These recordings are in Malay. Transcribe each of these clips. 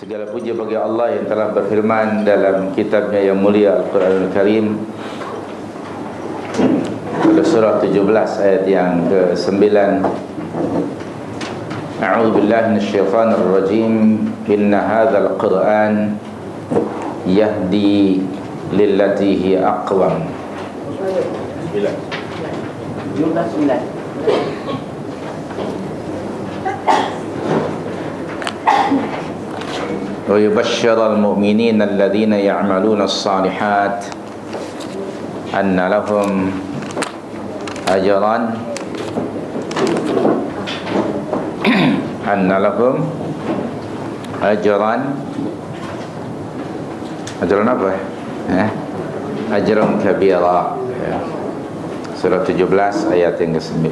Segala puji bagi Allah yang telah berfirman dalam kitabnya yang mulia Al-Quranul Karim pada surah 17 ayat yang ke-9. A'udzu billahi minasyaitonir rajim. Inna hadzal Qur'an yahdi lillati hi aqwam. 9. ويبشر المؤمنين الذين يعملون الصالحات أن لهم أجرا أجرا apa? Ajran kabira. Surah 17 ayat yang ke-9.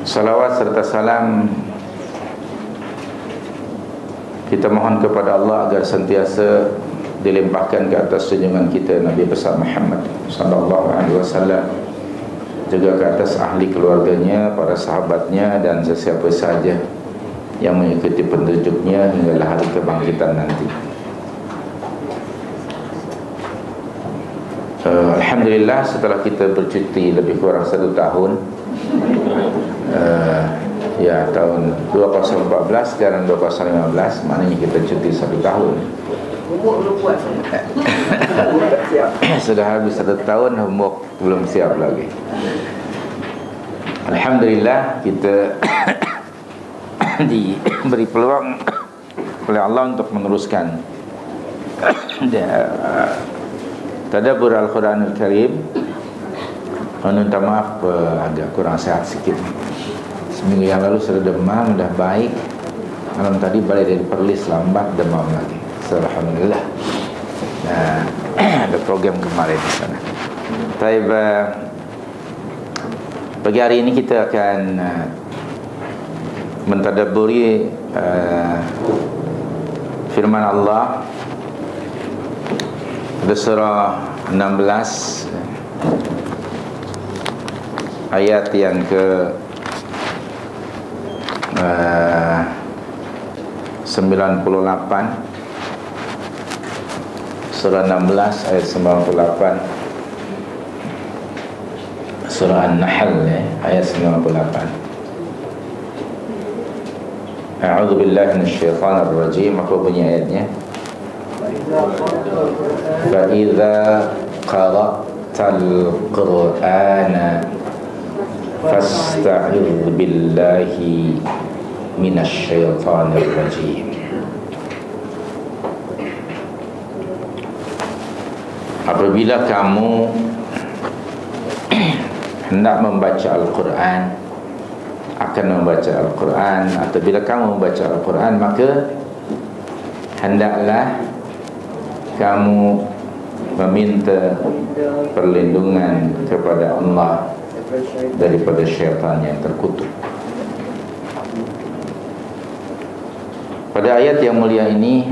Salawat serta salam kita mohon kepada Allah agar sentiasa dilimpahkan ke atas junjungan kita Nabi besar Muhammad sallallahu alaihi wasallam, juga ke atas ahli keluarganya, para sahabatnya dan sesiapa saja yang mengikuti petunjuknya hingga hari kebangkitan nanti. Alhamdulillah, setelah kita bercuti lebih kurang 1 tahun, tahun 2014 sekarang 2015, maknanya kita cuti 1 tahun. Umur belum puas. Sudah habis 1 tahun, umur belum siap lagi. Alhamdulillah, kita diberi peluang oleh Allah untuk meneruskan tadabbur Al-Quranul Karim. Minta maaf agak kurang sehat sedikit. Seminggu yang lalu sudah demam, sudah baik. Malam tadi balik dari Perlis, lambat demam lagi. Alhamdulillah. Nah, ada program kemarin di sana. Baik, pagi hari ini kita akan mentadabburi firman Allah pada surah 16 ayat yang ke 98. Surah 16 ayat 98. Surah An-Nahl ayat 98. A'udzu billahi minasyaitonir rajim. Apa bunyi ayatnya? Fa idza qara'tal Qur'ana fasta'idz billahi minasyaitonir rajim. Apabila kamu hendak membaca Al-Quran, akan membaca Al-Quran, atau bila kamu membaca Al-Quran, maka hendaklah kamu meminta perlindungan kepada Allah daripada syaitan yang terkutuk. Pada ayat yang mulia ini,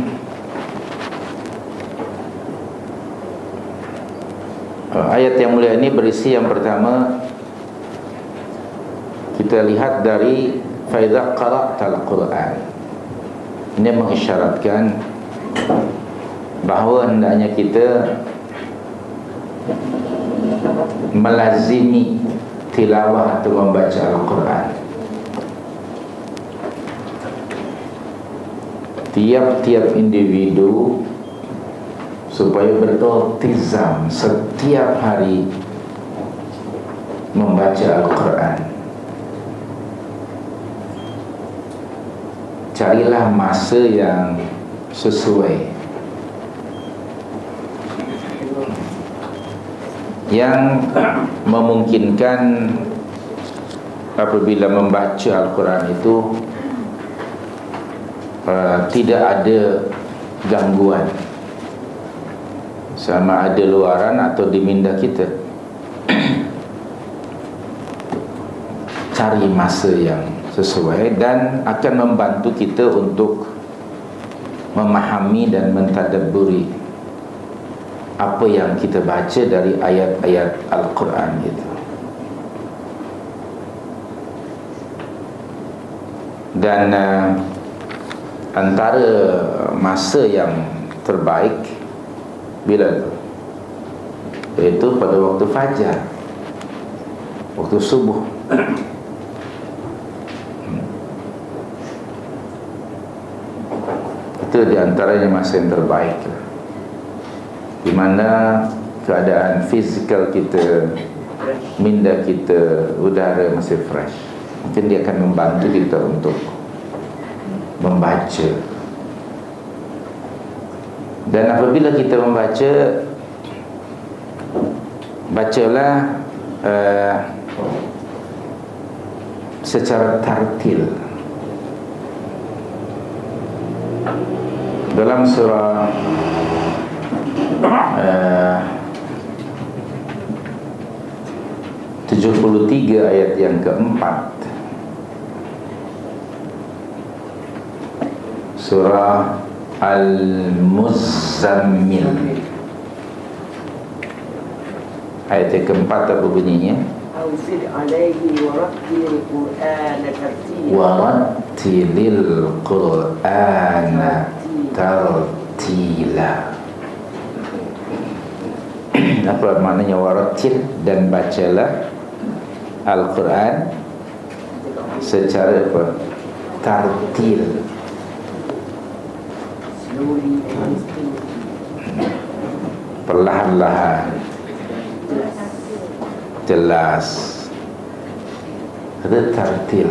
berisi yang pertama, kita lihat dari fa idza qara'tal Qur'an. Ini mengisyaratkan bahawa hendaknya kita melazimi tilawah atau membaca Al-Quran. Tiap-tiap individu supaya bertizam setiap hari membaca Al-Quran. Carilah masa yang sesuai, yang memungkinkan apabila membaca Al-Quran itu tidak ada gangguan, sama ada luaran atau di minda kita. Cari masa yang sesuai dan akan membantu kita untuk memahami dan mentadabburi apa yang kita baca dari ayat-ayat Al-Quran itu. Dan antara masa yang terbaik bila tu? Iaitu pada waktu fajar, waktu subuh. Itu di antaranya masa yang terbaik, di mana keadaan fizikal kita, minda kita, udara masih fresh. Mungkin dia akan membantu kita untuk membaca. Dan apabila kita membaca, bacalah secara tartil. Dalam surah 73 ayat yang keempat, surah Al-Muzammil, ayat yang keempat apa bunyinya? Ausil alaihi warattil Qur'ana tartila. Warattilil Qur'ana tartila. Apa maknanya warattil? Dan bacalah Al-Quran secara apa? Tartil. Slowly and steadily. Perlahan-lahan, jelas. Ada tartil,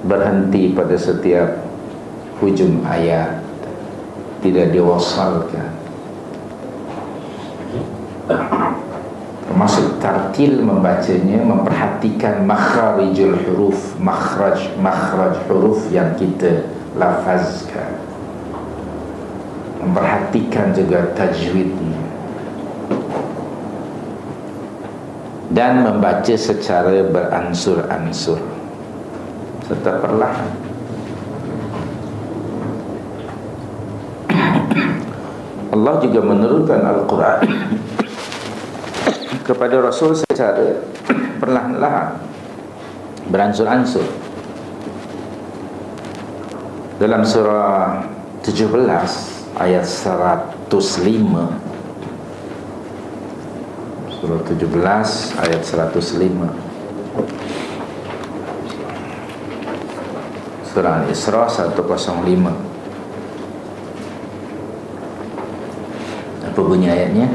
berhenti pada setiap hujung ayat, tidak diwasalkan. Termasuk tartil membacanya, memperhatikan makharijul huruf, makhraj huruf yang kita lafazkan, memperhatikan juga tajwidnya, dan membaca secara beransur-ansur serta perlahan. Allah juga menurunkan Al-Quran kepada Rasul secara perlahan-lahan, beransur-ansur. Dalam surah 17 ayat 105, surah 17 ayat 105, surah Al-Isra 105. Apa bunyi ayatnya?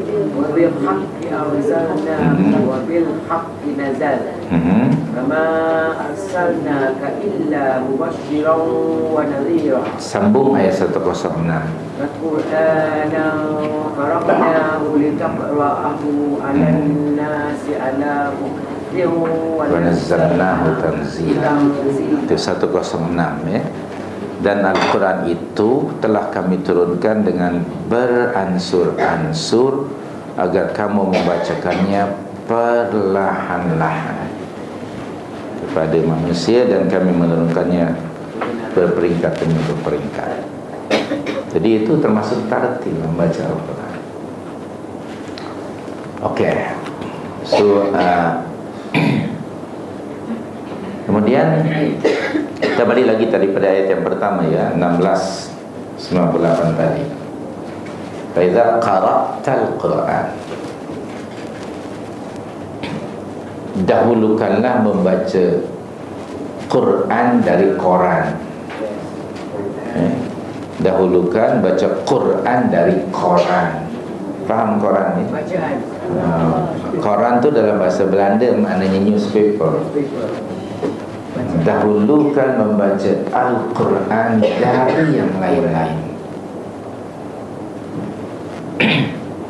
Wabil haqqi anzalnahu wabil haqqi nazal. Kama arsalnaka illa mubashiran wa nadhira. Sambung ayat 106. Qur'anan faraqnahu litaqra'ahu 'alan nasi 'ala muktin Wa nazzalnahu tanzila. Itu 106 ya. Dan Al-Quran itu telah kami turunkan dengan beransur-ansur agar kamu membacakannya perlahan-lahan kepada manusia, dan kami menurunkannya berperingkat demi berperingkat. Jadi itu termasuk tartil membaca Al-Quran. Okey. So kemudian kita balik lagi tadi pada ayat yang pertama ya, 1698 tadi. Fa idza qara'tal Qur'an, dahulukanlah membaca Quran dari Quran. Dahulukan baca Quran dari Quran. Faham Quran ni? Bacaan. Quran tu dalam bahasa Belanda maknanya newspaper. Dahulukan membaca Al-Quran dari yang lain-lain.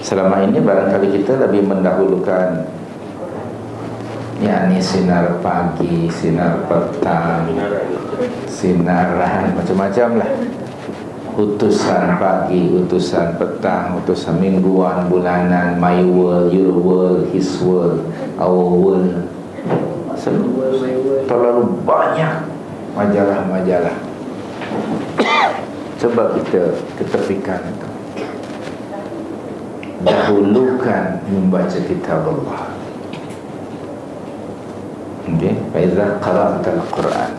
Selama ini barangkali kita lebih mendahulukan yakni sinar pagi, sinar petang, sinaran macam-macam lah. Utusan pagi, utusan petang, utusan mingguan, bulanan, my world, your world, his world, our world. Terlalu banyak majalah-majalah. Coba kita ketepikan itu. Dahulukan membaca kitab Allah. Okey, fa idza qara'tal Quran,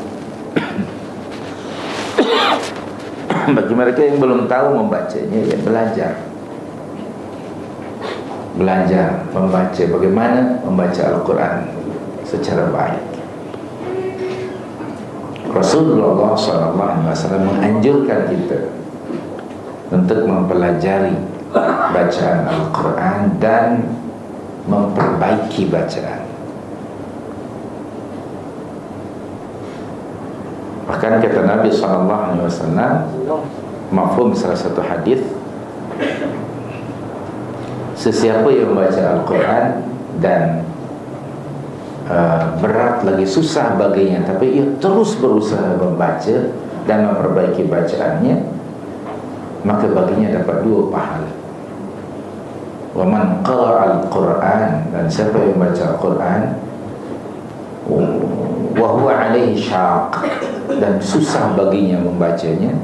Bagi mereka yang belum tahu membacanya, ya belajar membaca, bagaimana membaca Al-Quran secara baik. Rasulullah SAW menganjurkan kita untuk mempelajari bacaan Al-Quran dan memperbaiki bacaan. Bahkan kata Nabi SAW, mafhum salah satu hadis, sesiapa yang membaca Al-Quran dan berat lagi, susah baginya, tapi ia terus berusaha membaca dan memperbaiki bacaannya, maka baginya dapat 2 pahala. Wa man qara'a al-Quran, dan siapa yang membaca Al-Quran wa huwa alaihi syaq, dan susah baginya membacanya,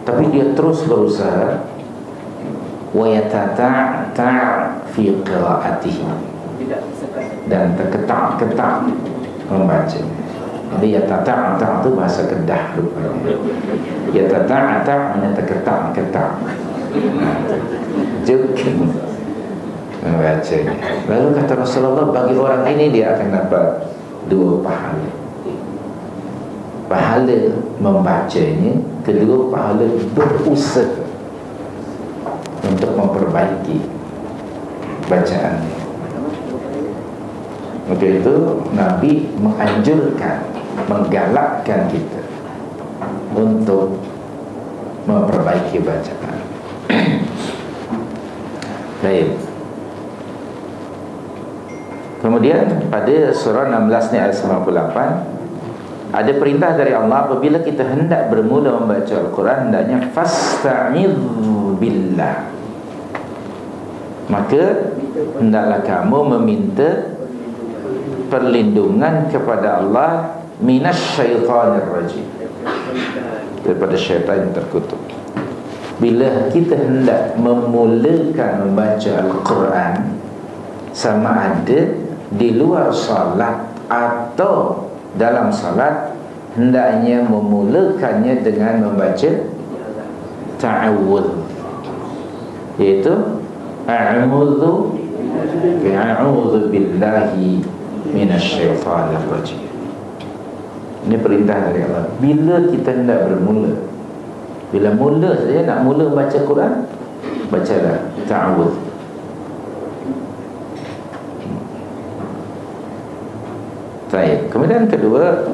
tapi dia terus berusaha, wa yatata' fi qira'atihi, dan terketak-ketak membaca. Jadi yatata' itu bahasa Kedah rupanya. Yatata' maknanya terketak-ketak, juk membacanya. Lalu kata Rasulullah, bagi orang ini dia akan dapat 2 pahala. Pahala membacanya, kedua pahala berusaha untuk memperbaiki bacaannya. Maka itu Nabi menganjurkan, menggalakkan kita untuk memperbaiki bacaan. Baik. Kemudian pada surah 16 ni ayat 98, ada perintah dari Allah, apabila kita hendak bermula membaca Al-Quran, hendaknya fasta'idz billah, maka hendaklah kamu meminta perlindungan kepada Allah minasyaitanir rajim, daripada syaitan yang terkutuk. Bila kita hendak memulakan membaca Al-Quran, sama ada di luar salat atau dalam salat, hendaknya memulakannya dengan membaca ta'awudz, iaitu a'udzu billahi minasyaitanir rajim. Ini perintah dari Allah. Bila kita hendak bermula, bila mula saja nak mula baca Quran, bacalah ta'awudz. Baik. Kemudian kedua,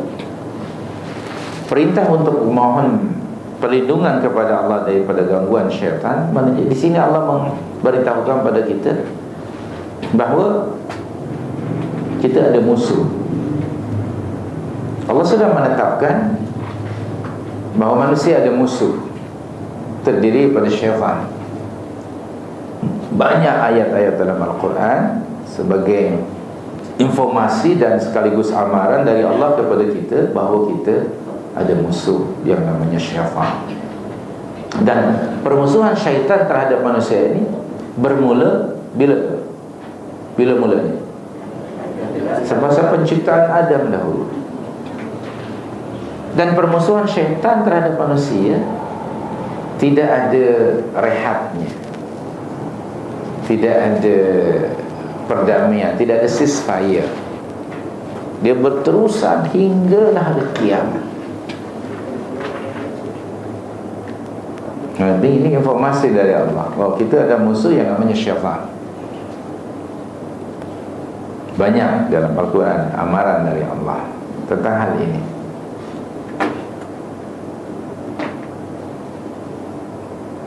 perintah untuk memohon perlindungan kepada Allah daripada gangguan syaitan. Di sini Allah memberitahukan pada kita bahawa kita ada musuh. Allah sudah menetapkan bahawa manusia ada musuh, terdiri pada syaitan. Banyak ayat-ayat dalam Al-Quran sebagai informasi dan sekaligus amaran dari Allah kepada kita bahawa kita ada musuh yang namanya syaitan. Dan permusuhan syaitan terhadap manusia ini bermula bila mulanya? Semasa penciptaan Adam dahulu. Dan permusuhan syaitan terhadap manusia tidak ada rehatnya, tidak ada perdamaian, tidak ada ceasefire. Dia berterusan hinggalah hari kiamat. Jadi ini informasi dari Allah bahawa kita ada musuh yang namanya syaitan. Banyak dalam Al-Quran amaran dari Allah tentang hal ini.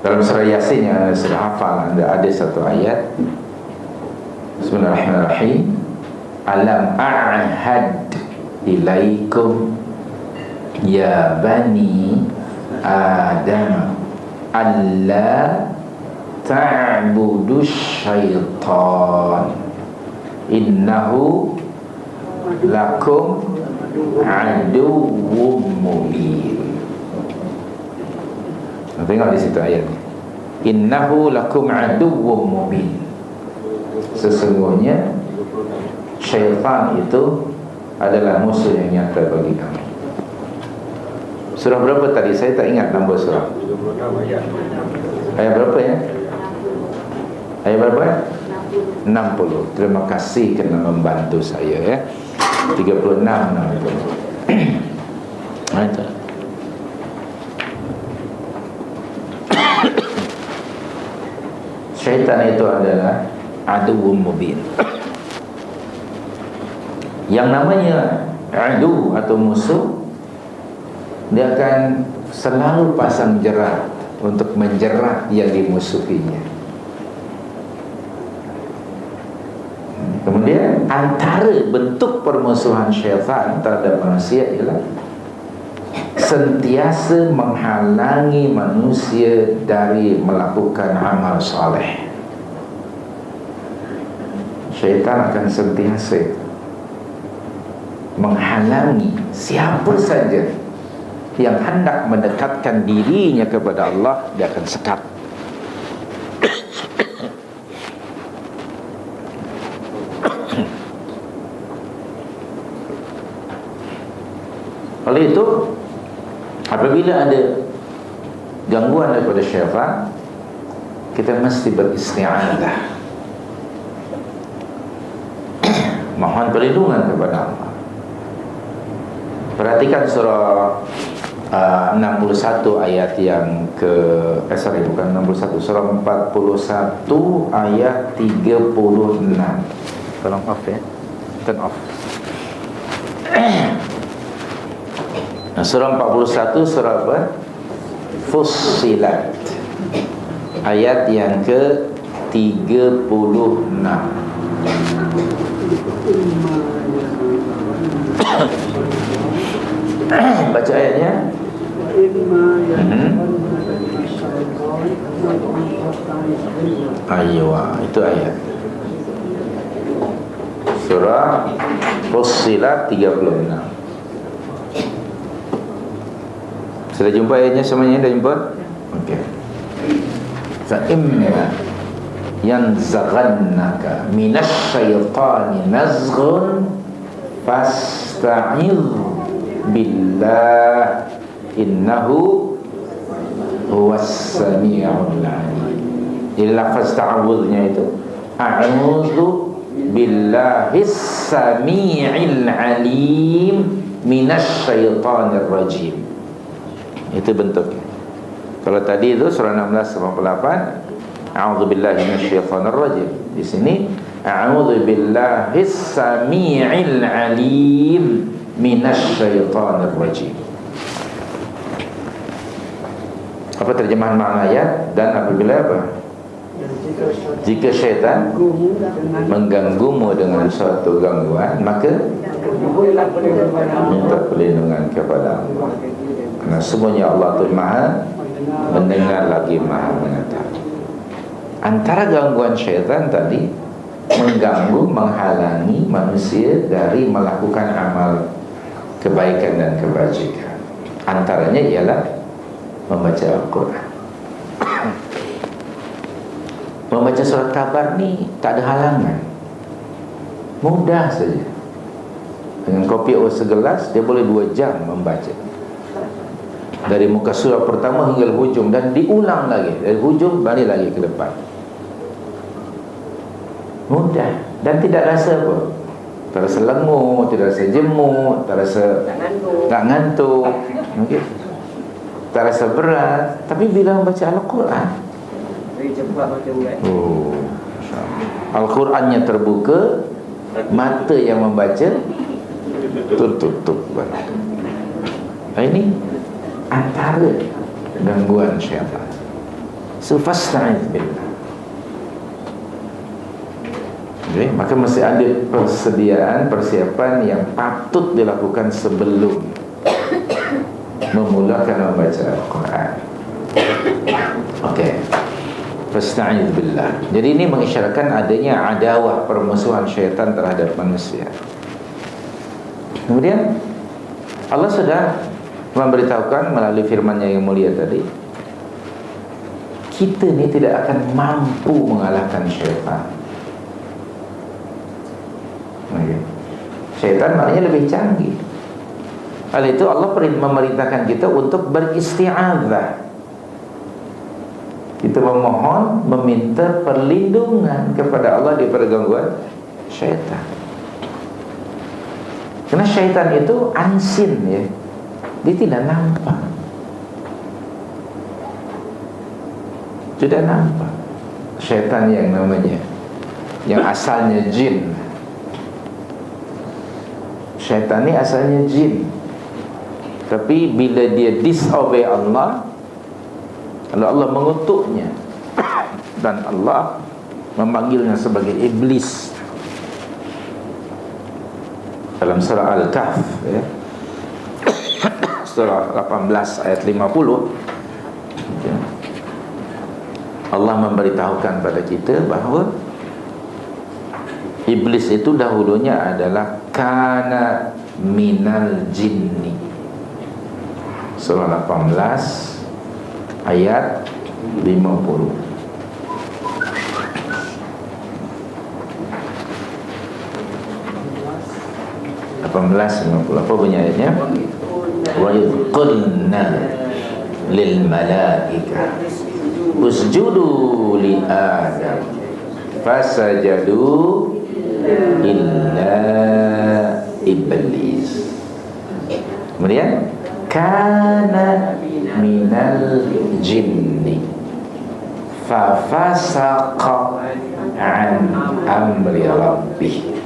Dalam surah Yasin yang anda sudah hafal, ada satu ayat, Bismillahirrahmanirrahim, Alam a'had ilaikum ya bani Adam alla ta'budu syaitan innahu lakum aduwwum mubin. Tengok di situ ayat ni, innahu lakum aduwwum mubin. Sesungguhnya syaitan itu adalah musuh yang nyata bagi kamu. Surah berapa tadi? Saya tak ingat nombor surah. 36 ayat. Ayat berapa ya? Ayat berapa ya? 60. Terima kasih kerana membantu saya ya. 36, 60. Nah, itu. Syaitan itu adalah aduwwum mubin. Yang namanya adu atau musuh, dia akan selalu pasang jerat untuk menjerat yang dimusuhinya. Kemudian antara bentuk permusuhan syaitan terhadap manusia ialah sentiasa menghalangi manusia dari melakukan amal soleh. Syaitan akan sentiasa menghalangi siapa saja yang hendak mendekatkan dirinya kepada Allah, dia akan sekat. Oleh itu, apabila ada gangguan daripada syaitan, kita mesti beristi'adzah, mohon perlindungan kepada Allah. Perhatikan surah 61 ayat yang ke bukan 61, surah 41 ayat 36. Tolong off ya. Turn off. Surah 41, surah apa? Fussilat, ayat yang ke 36. Baca ayatnya. Aywa, itu ayat surah Fussilat 36. Sudah jumpa ayatnya semuanya? Dah jumpa? Okey. Fa'imma yanzaghannaka minasyaitani nazghun fasta'idh billah innahu huwas sami'ul 'alim. Jadi lafaz ta'awudnya itu a'udzu billahis sami'il 'alim minasyaitonir rajim. Itu bentuknya. Kalau tadi itu surah 16 88 a'udzu billahi minasyaitonir rajim. Di sini a'udzu billahis sami'il 'alim minasyaitonir rajim. Apa terjemahan makna ayat? Dan apabila apa? Jika syaitan mengganggumu dengan suatu gangguan, maka minta perlindungan kepada Allah. Karena semuanya Allah itu Maha mendengar lagi Maha mengetahui. Antara gangguan syaitan tadi mengganggu, menghalangi manusia dari melakukan amal kebaikan dan kebajikan. Antaranya ialah membaca Al-Quran. Membaca surat Kabar ni tak ada halangan, mudah saja. Dengan kopi O segelas, dia boleh 2 jam membaca, dari muka surah pertama hingga hujung, dan diulang lagi dari hujung balik lagi ke depan. Mudah dan tidak rasa apa, tak rasa lenguh, tidak rasa jemut, tak rasa tak ngantuk, okay. Tak rasa berat. Tapi bila membaca Al-Quran, Al-Qurannya terbuka, mata yang membaca tertutup. Ini antara gangguan syaitan. Fasta'idz billah. Okay, maka mesti ada persediaan, persiapan yang patut dilakukan sebelum memulakan membaca Al-Quran. Okey. Fasta'idz billah. Jadi ini mengisyaratkan adanya adawah, permusuhan syaitan terhadap manusia. Kemudian Allah sudah memberitahukan melalui firman-Nya yang mulia tadi, kita ni tidak akan mampu mengalahkan syaitan. Okay. Syaitan maknanya lebih canggih. Oleh itu Allah memerintahkan kita untuk beristi'adzah. Kita memohon, meminta perlindungan kepada Allah daripada gangguan syaitan. Karena syaitan itu unseen, ya. Dia tidak nampak. Tidak nampak. Syaitan yang namanya, yang asalnya jin. Syaitan ni asalnya jin. Tapi bila dia disobey Allah, lalu Allah mengutuknya dan Allah memanggilnya sebagai iblis. Dalam surah Al-Kahf, ya, surah 18 ayat 50, ya, Allah memberitahukan pada kita bahawa iblis itu dahulunya adalah kana minal jinni. Surah 18 ayat 50. Apa bunyi ayatnya? Wa yaqulna lil malaika usjudu li adam fasajadu illa iblis. Kemudian kana minal jinni fa fasaqa an amri rabbih.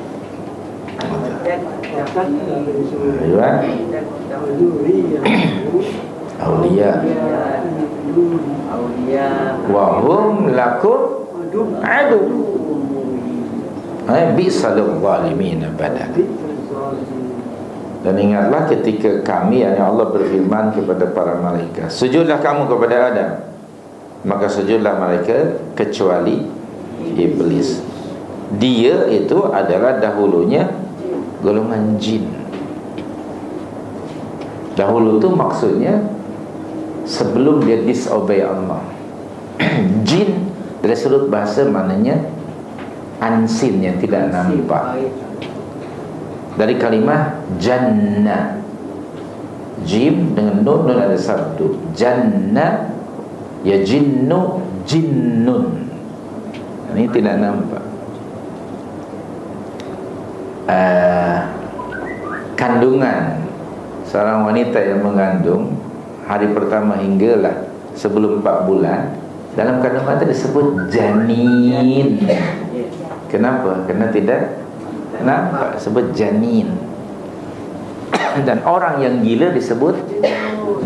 Aulia wa hum lakum adu. Bisal zalimin badal. Dan ingatlah ketika kami, yang Allah berfirman kepada para malaikat, sujudlah kamu kepada Adam. Maka sujudlah mereka kecuali iblis. Dia itu adalah dahulunya golongan jin. Dahulu tu maksudnya sebelum dia disobey Allah. Jin dari sudut bahasa maknanya unseen, yang tidak nampak. Dari kalimah jannah, jim dengan nun ada sabdu. Jannah ya jinnu jinnun. Ini tidak nampak. Kandungan seorang wanita yang mengandung hari pertama hinggalah sebelum 4 bulan, dalam kandungan itu disebut janin. Kenapa? Kerana tidak nampak, disebut janin. Dan orang yang gila disebut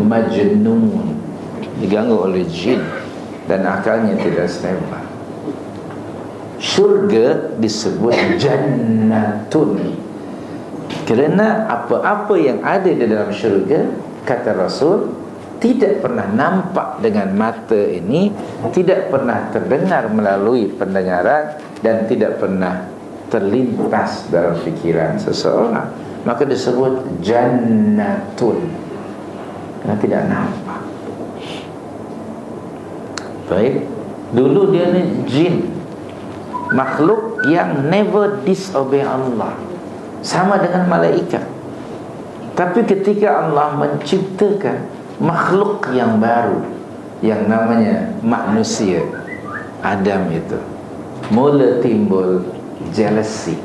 majnun, diganggu oleh jin dan akalnya tidak stabil. Syurga disebut jannatun, kerana apa-apa yang ada di dalam syurga, kata Rasul, tidak pernah nampak dengan mata ini, tidak pernah terdengar melalui pendengaran, dan tidak pernah terlintas dalam fikiran seseorang. Maka disebut jannatun, kerana tidak nampak. Baik, dulu dia ni jin, makhluk yang never disobey Allah, sama dengan malaikat. Tapi ketika Allah menciptakan makhluk yang baru yang namanya manusia, Adam, itu mula timbul jealousy.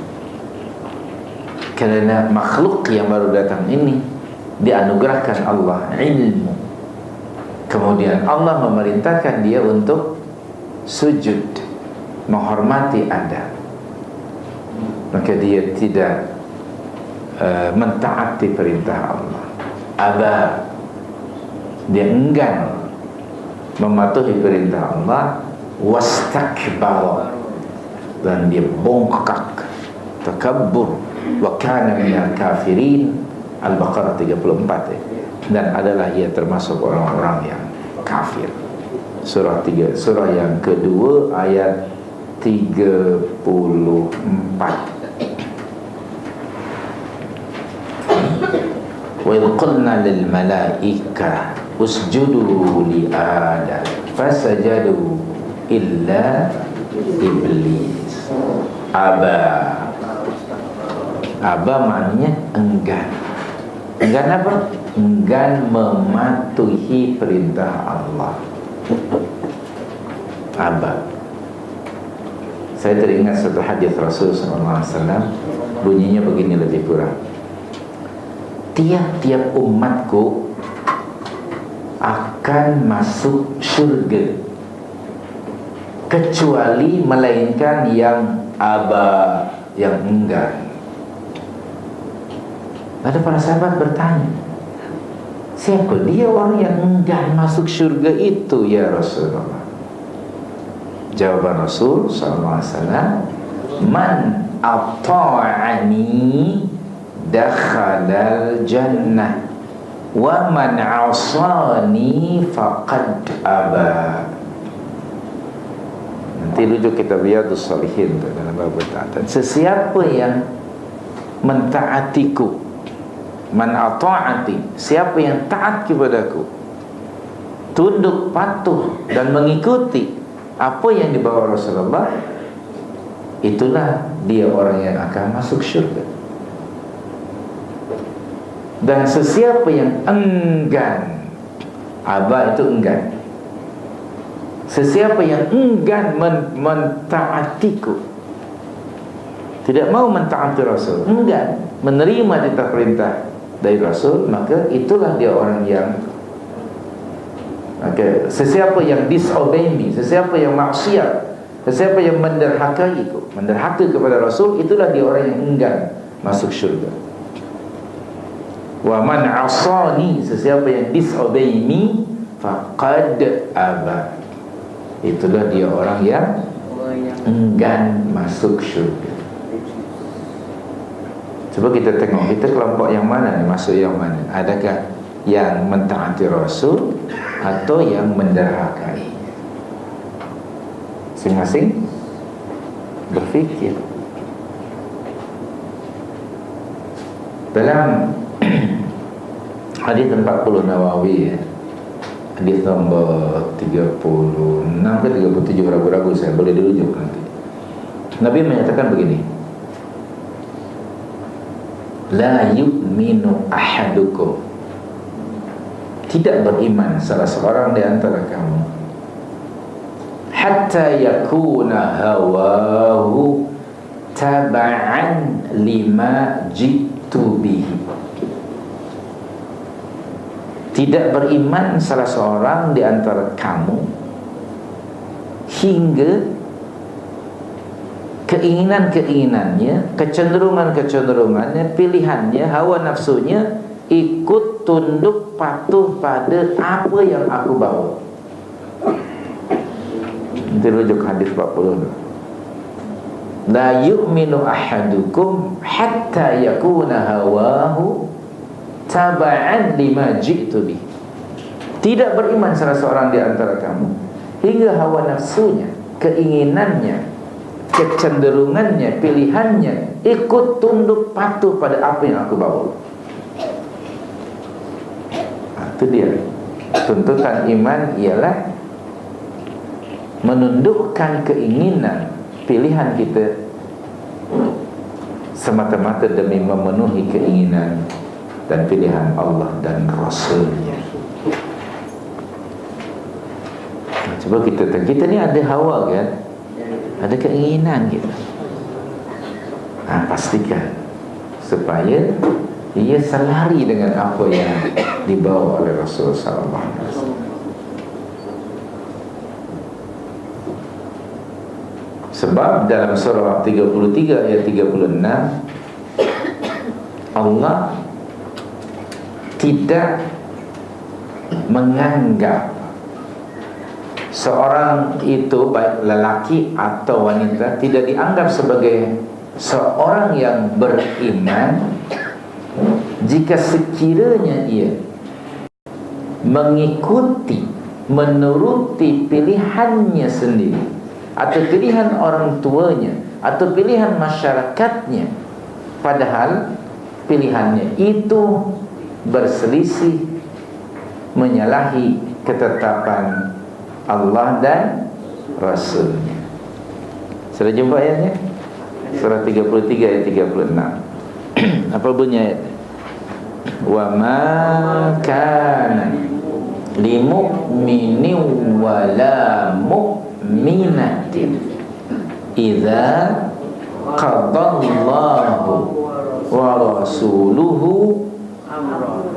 Kerana makhluk yang baru datang ini dianugerahkan Allah ilmu. Kemudian Allah memerintahkan dia untuk sujud, menghormati Adam. Maka dia tidak mentaati perintah Allah. Aba, dia enggan mematuhi perintah Allah. Wastakbara, dan dia bongkak, takabbur, wa kana minal kafirin. Al-Baqarah 34, dan adalah ia termasuk orang-orang yang kafir. Surah yang kedua ayat 34. Wa idh qulna lil malaika usjudu li Adam fasajadu illa iblis aba. Aba maknanya enggan. Enggan apa? Enggan mematuhi perintah Allah. Aba. Saya teringat satu hadis Rasul SAW, bunyinya begini lebih kurang. Tiap-tiap umatku akan masuk syurga, kecuali melainkan yang aba, yang enggan. Ada para sahabat bertanya, siapa dia orang yang enggan masuk syurga itu ya Rasulullah? Jawaban Rasul SAW, man ata'ani dakhalal jannah wa man asani faqad aba. Nanti rujuk kitab Riyadhus Shalihin dalam bab taat. Sesiapa yang mentaatiku, man ata'ati, siapa yang taat kepadaku, tunduk patuh dan mengikuti apa yang dibawa Rasulullah, itulah dia orang yang akan masuk syurga. Dan sesiapa yang enggan, aba itu enggan, sesiapa yang enggan mentaatiku, tidak mau mentaati Rasul, enggan menerima titah perintah dari Rasul, maka itulah dia orang yang sesiapa yang disobey me, sesiapa yang maksiat, sesiapa yang menderhakaiku, menderhaka kepada Rasul, itulah dia orang yang enggan masuk syurga. Wa man asani, sesiapa yang disobey me, faqad aba, itulah dia orang yang enggan masuk syurga. Coba kita tengok, kita kelompok yang mana ni, masuk yang mana? Adakah yang mentaati Rasul atau yang menderhakai? Masing-masing berfikir. Dalam hadis 40 Nawawi, hadis nombor 36 ke 37, ragu-ragu saya, boleh dirujuk nanti. Nabi menyatakan begini, la yu'minu ahadukum, tidak beriman salah seorang di antara kamu, hatta yakuna hawahu taba'an lima jitu bihi. Tidak beriman salah seorang di antara kamu hingga keinginan-keinginannya, kecenderungan-kecenderungannya, pilihannya, hawa nafsunya ikut tunduk patuh pada apa yang aku bawa. Nanti rujuk hadis 40. La yu'minu ahadukum hatta yakuna hawahu taba'an lima ji'tu bih. Tidak beriman salah seorang di antara kamu hingga hawa nafsunya, keinginannya, kecenderungannya, pilihannya ikut tunduk patuh pada apa yang aku bawa. Itu dia. Tuntutan iman ialah menundukkan keinginan, pilihan kita semata-mata demi memenuhi keinginan dan pilihan Allah dan Rasulnya. Coba kita ni ada hawa kan, ada keinginan kita. Pastikan supaya ia selari dengan apa yang dibawa oleh Rasulullah SAW. Sebab dalam surah 33 ayat 36, Allah tidak menganggap seorang itu, baik lelaki atau wanita, tidak dianggap sebagai seorang yang beriman jika sekiranya ia mengikuti, menuruti pilihannya sendiri, atau pilihan orang tuanya, atau pilihan masyarakatnya, padahal pilihannya itu berselisih, menyalahi ketetapan Allah dan Rasulnya. Sudah jumpa ayatnya? Surah 33 ayat 36. Apa bunyi ayat? wa ma kana li mu'minin wa la mu'minatin idza qadallahu wa rasuluhu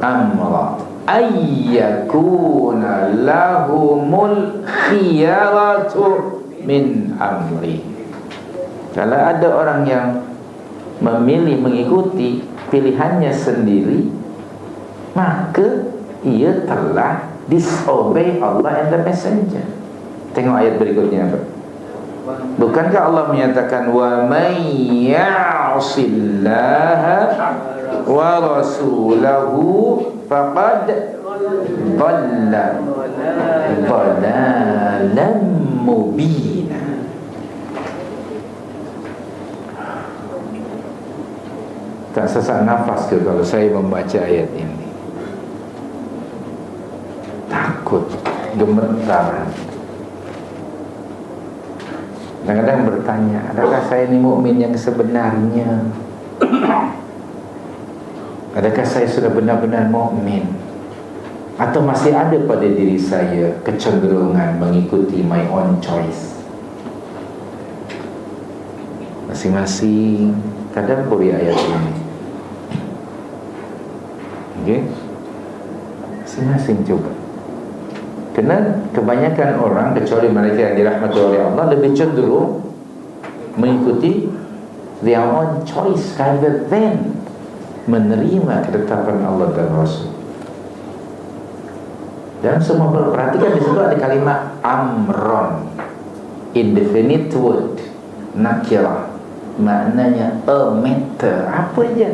amra ayyakuna lahumul khiyaratu min amri. Kalau ada orang yang memilih mengikuti pilihannya sendiri, maka ia telah disobey Allah and the messenger. Tengok ayat berikutnya apa? Bukankah Allah menyatakan wa may ya'sillaha wa rasulahu faqad dhalla dhalalan mubina. Tak sesak nafas ke kalau saya membaca ayat ini? Takut, gemetar. Kadang-kadang bertanya, adakah saya ini mukmin yang sebenarnya? Adakah saya sudah benar-benar mukmin? Atau masih ada pada diri saya kecenderungan mengikuti my own choice? Masing-masing kadang beri ayat ini. Okay? Masing-masing coba. Kerana kebanyakan orang, kecuali mereka yang dirahmati oleh Allah, lebih cenderung mengikuti their own choice rather than menerima ketetapan Allah dan Rasul. Dan semua perhatikan di situ ada kalimat amron, indefinite word, nakirah, maknanya a matter, apa je,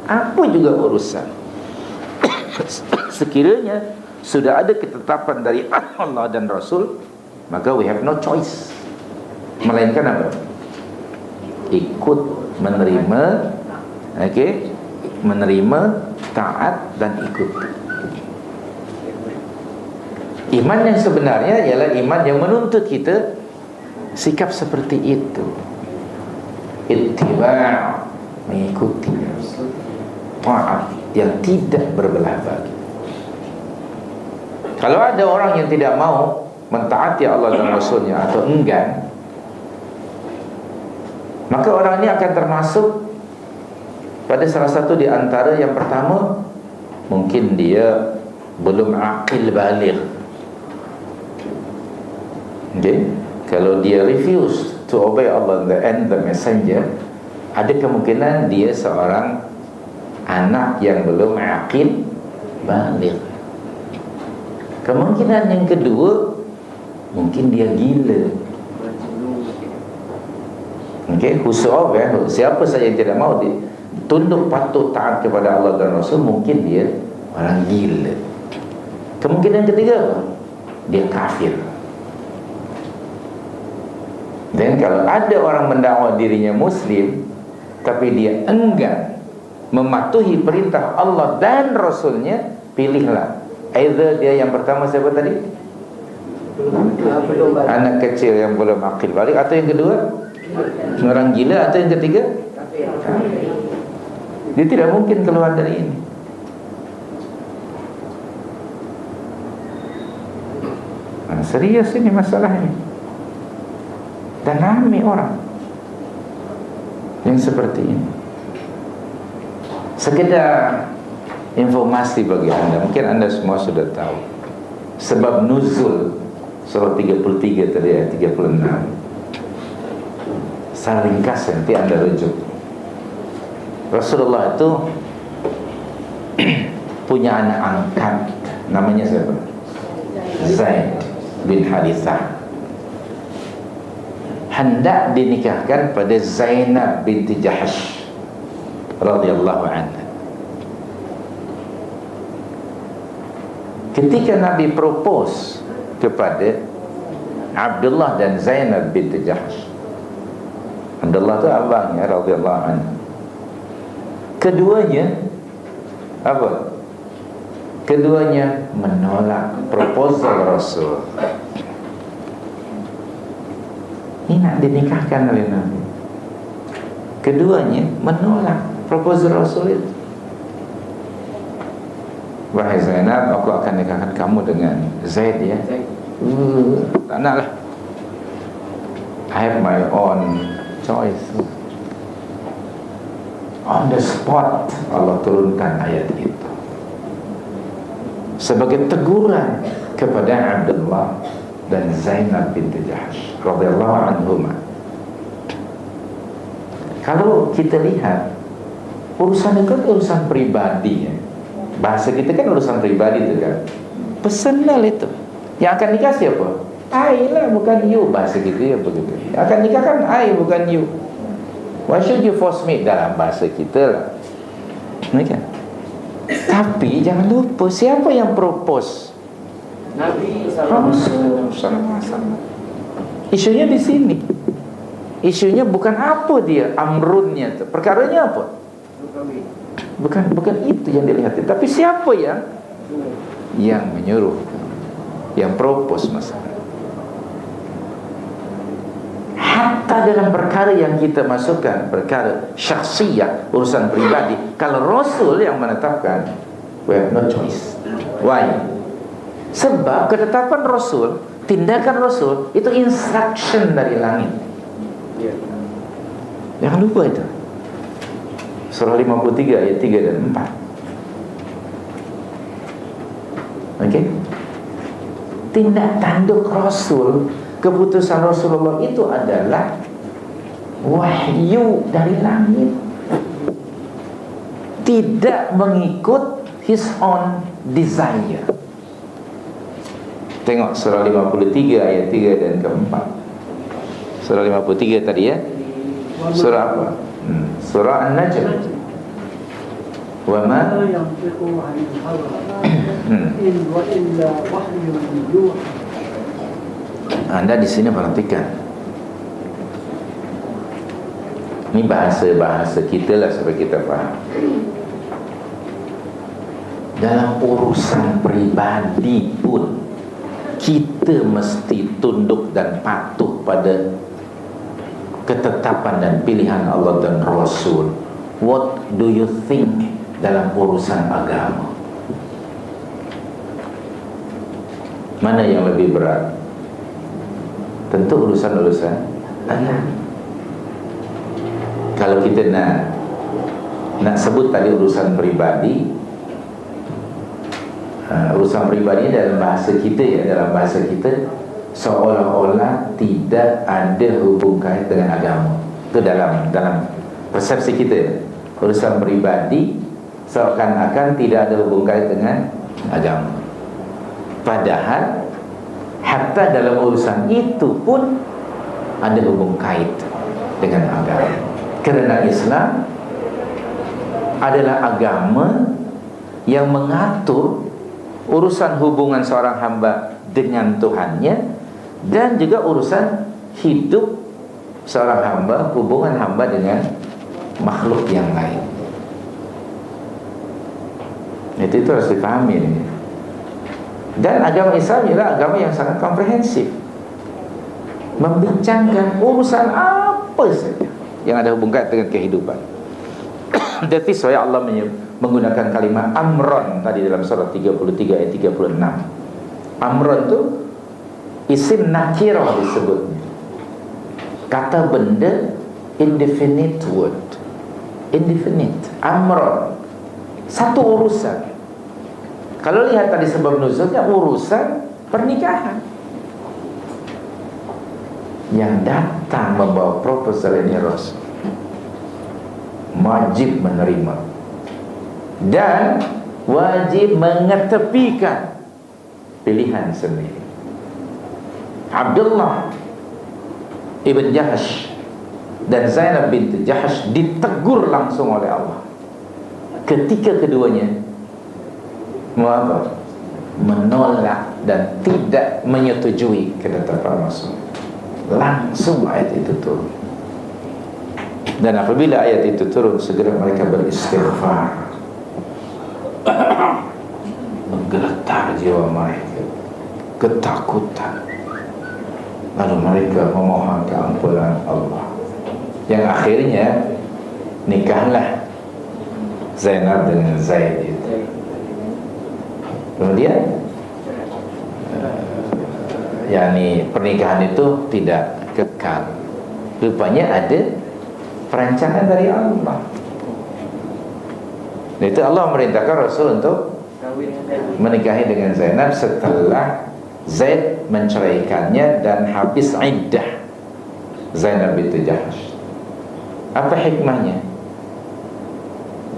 apa juga urusan. Sekiranya sudah ada ketetapan dari Allah dan Rasul, maka we have no choice, melainkan apa? Ikut, menerima, okay? Menerima, taat dan ikut. Iman yang sebenarnya ialah iman yang menuntut kita sikap seperti itu. Ittiba', mengikuti, taat yang tidak berbelah bagi. Kalau ada orang yang tidak mau mentaati Allah dan Rasulnya atau enggan, maka orang ini akan termasuk pada salah satu di antara yang pertama, mungkin dia belum aqil baligh. Okay? Kalau dia refuse to obey Allah and the messenger, ada kemungkinan dia seorang anak yang belum aqil baligh. Kemungkinan yang kedua, mungkin dia gila. Okay? Siapa saja yang tidak mau tunduk patuh taat kepada Allah dan Rasul, mungkin dia orang gila. Kemungkinan ketiga, dia kafir. Dan kalau ada orang mendakwa dirinya Muslim, tapi dia enggan mematuhi perintah Allah dan Rasulnya, pilihlah. Either dia yang pertama, siapa tadi? Anak kecil yang belum akil balik. Atau yang kedua, orang gila. Atau yang ketiga, kafir. Dia tidak mungkin keluar dari ini. Serius ini masalahnya. Dan ramai orang yang seperti ini. Sekedar informasi bagi anda, mungkin anda semua sudah tahu sebab nuzul surah 33 tadi, ayat 36. Secara ringkas nanti anda rujuk. Rasulullah itu punya anak angkat, namanya siapa? Zaid bin Harithah. Hendak dinikahkan pada Zainab binti Jahash radhiyallahu anha. Ketika Nabi propose kepada Abdullah dan Zainab binti Jahash, Abdullah itu abangnya radhiyallahu anhu, keduanya apa? Keduanya menolak proposal Rasul. Ini nak dinikahkan oleh Nabi. Keduanya menolak proposal Rasul itu. wahai Zainab, aku akan nikahkan kamu dengan Zaid ya. Tak nak lah, I have my own choice. On the spot Allah turunkan ayat itu sebagai teguran kepada Abdullah dan Zainab binti Jahsh radhiyallahu anhuma. Kalau kita lihat urusan itu kan urusan pribadi ya. Bahasa kita kan urusan pribadi itu kan, personal itu. Yang akan nikah siapa? I lah, bukan you. Bahasa gitu ya begitu. Yang akan nikah kan I, bukan you. Why should you force me? Dalam bahasa kita lah. Kan? Tapi jangan lupa, siapa yang propose? Nabi Rasul sallallahu alaihi wasallam. Isunya di sini. Isunya bukan apa dia amrunnya itu. Perkaranya apa? Bukan itu yang dilihat, tapi siapa yang menyuruh, yang propose masalah. Hatta dalam perkara yang kita masukkan, perkara syakhsiyah, urusan pribadi, kalau Rasul yang menetapkan, we have no choice. Why? Sebab ketetapan Rasul, tindakan Rasul itu instruction dari langit. Jangan lupa itu. Surah 53 ayat 3 dan 4. Okey. Tindak tanduk Rasul, keputusan Rasulullah itu adalah wahyu dari langit. Tidak mengikut his own desire. Tengok surah 53 ayat 3 dan ke-4. Surah 53 tadi ya. Surah apa? Surah An-Najm. Wa ma yantiqu 'anil hawa in wa illa wahyun yuha. Anda di sini perhatikan. Ini bahasa kita lah supaya kita faham. Dalam urusan pribadi pun kita mesti tunduk dan patuh pada ketetapan dan pilihan Allah dan Rasul. What do you think dalam urusan agama? Mana yang lebih berat? Tentu urusan-urusan agama. Kalau kita nak sebut tadi urusan pribadi, urusan pribadi dalam bahasa kita ya, dalam bahasa kita seolah-olah tidak ada hubung kait dengan agama. Itu dalam persepsi kita. Urusan pribadi seakan-akan tidak ada hubung kait dengan agama. Padahal hatta dalam urusan itu pun ada hubung kait dengan agama. Kerana Islam adalah agama yang mengatur urusan hubungan seorang hamba dengan Tuhannya, dan juga urusan hidup seorang hamba, hubungan hamba dengan makhluk yang lain. Itu harus dipahami ini. Dan agama Islam ialah agama yang sangat komprehensif, membincangkan urusan apa saja yang ada hubungan dengan kehidupan. That is why Allah menggunakan kalimat amron tadi dalam surah 33 ayat 36. Amron itu isim nakirah disebutnya. Kata benda indefinite word. Indefinite. Amron. Satu urusan. Kalau lihat tadi sebab nuzulnya urusan pernikahan. Yang datang membawa proposal ini Rasul, wajib menerima dan wajib mengetepikan pilihan sendiri. Abdullah ibn Jahsh dan Zainab binti Jahsh ditegur langsung oleh Allah ketika keduanya menolak dan tidak menyetujui ketetapan Rasul. Langsung ayat itu turun. Dan apabila ayat itu turun, segera mereka beristighfar. Menggeletar jiwa mereka, ketakutan. Lalu mereka memohon keampunan Allah. Yang akhirnya nikahlah Zainab dengan Zaid itu. Kemudian yakni pernikahan itu tidak kekal. Rupanya ada perancangan dari Allah. Itu Allah merintahkan Rasul untuk menikahi dengan Zainab setelah Zaid menceraikannya dan habis iddah Zainab binti Jahsh. Apa hikmahnya?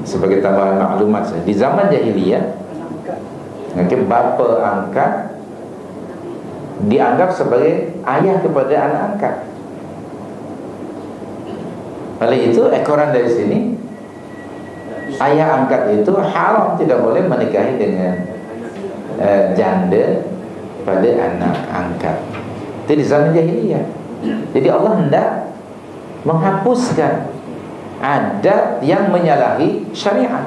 Sebagai tambahan maklumat saya, di zaman jahiliyah bapa angkat dianggap sebagai ayah kepada anak angkat. Oleh itu ekoran dari sini, ayah angkat itu haram, tidak boleh menikahi dengan janda pada anak angkat. Itu di zaman jahiliyah. Jadi Allah hendak menghapuskan adat yang menyalahi syariat.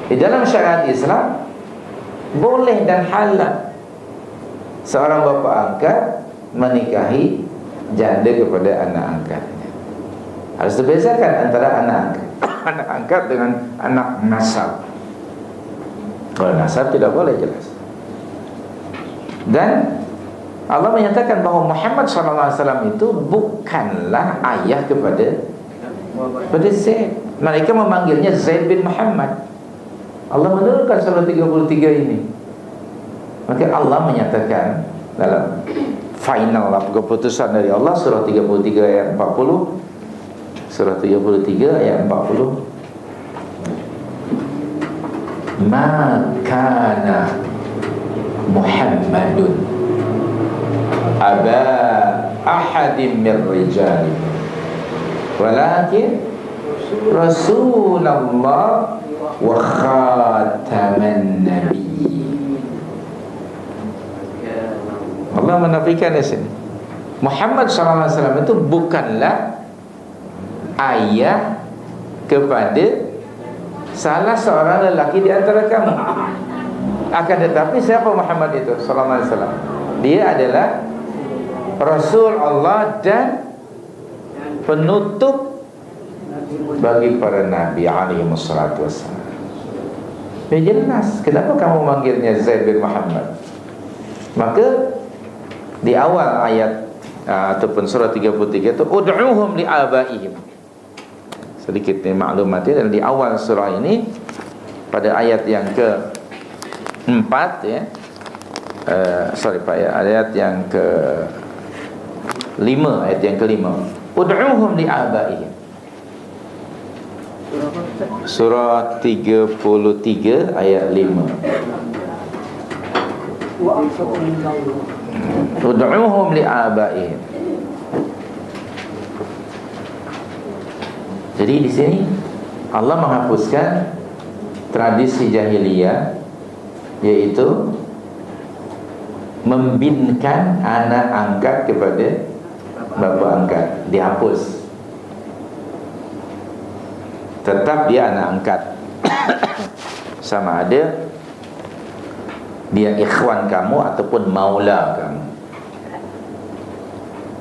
Di dalam syariat Islam boleh dan halal seorang bapa angkat menikahi janda kepada anak angkatnya. Harus dibezakan antara anak angkat dengan anak nasab. Kalau nasab tidak boleh, jelas. Dan Allah menyatakan bahawa Muhammad SAW itu bukanlah ayah kepada Zaid. Mereka memanggilnya Zaid bin Muhammad. Allah menurunkan surah 33 ini. Maka Allah menyatakan dalam final keputusan dari Allah, surah 33 ayat 40. Surah 33 ayat 40. Ma kana Muhammadun aba ahadin min rijalikum walakin Rasulullah wa khataman nabiyyin. Allah menafikan di sini Muhammad SAW itu bukanlah ayah kepada salah seorang lelaki di antara kamu. Akan tetapi siapa Muhammad itu sallallahu alaihi wasallam? Dia adalah Rasul Allah dan penutup bagi para nabi alaihi wassalatu wassalam. Ya jelas, kenapa kamu manggilnya Zaid bin Muhammad? Maka di awal ayat ataupun surah 33 itu ud'uhum li abaihim. Sedikit ni maklumatnya, dan di awal surah ini pada ayat yang ke-4 ya. Ayat yang ke-5, ayat yang ke-5. Ud'uhum li abaihim. Surah 33 ayat 5. Ud'uhum li abaihim. Jadi di sini Allah menghapuskan tradisi jahiliyah, yaitu membinkan anak angkat kepada bapa angkat. Dihapus. Tetap dia anak angkat. Sama ada dia ikhwan kamu ataupun maula kamu.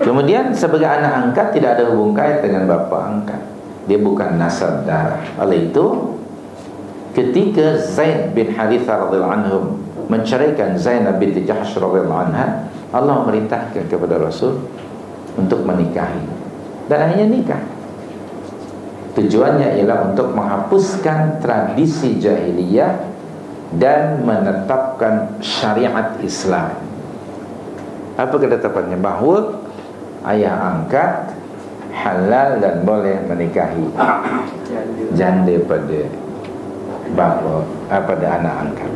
Kemudian sebagai anak angkat tidak ada hubung kait dengan bapa angkat. Dia bukan nasab darah. Oleh itu, ketika Zaid bin Harithah radhiyallahu anhu menceraikan Zainab binti Jahsh radhiyallahu anha, Allah memerintahkan kepada Rasul untuk menikahi. Dan akhirnya nikah. Tujuannya ialah untuk menghapuskan tradisi jahiliyah dan menetapkan syariat Islam. Apa ketetapannya? Bahawa ayah angkat halal dan boleh menikahi janda pada bapa pada anak angkat.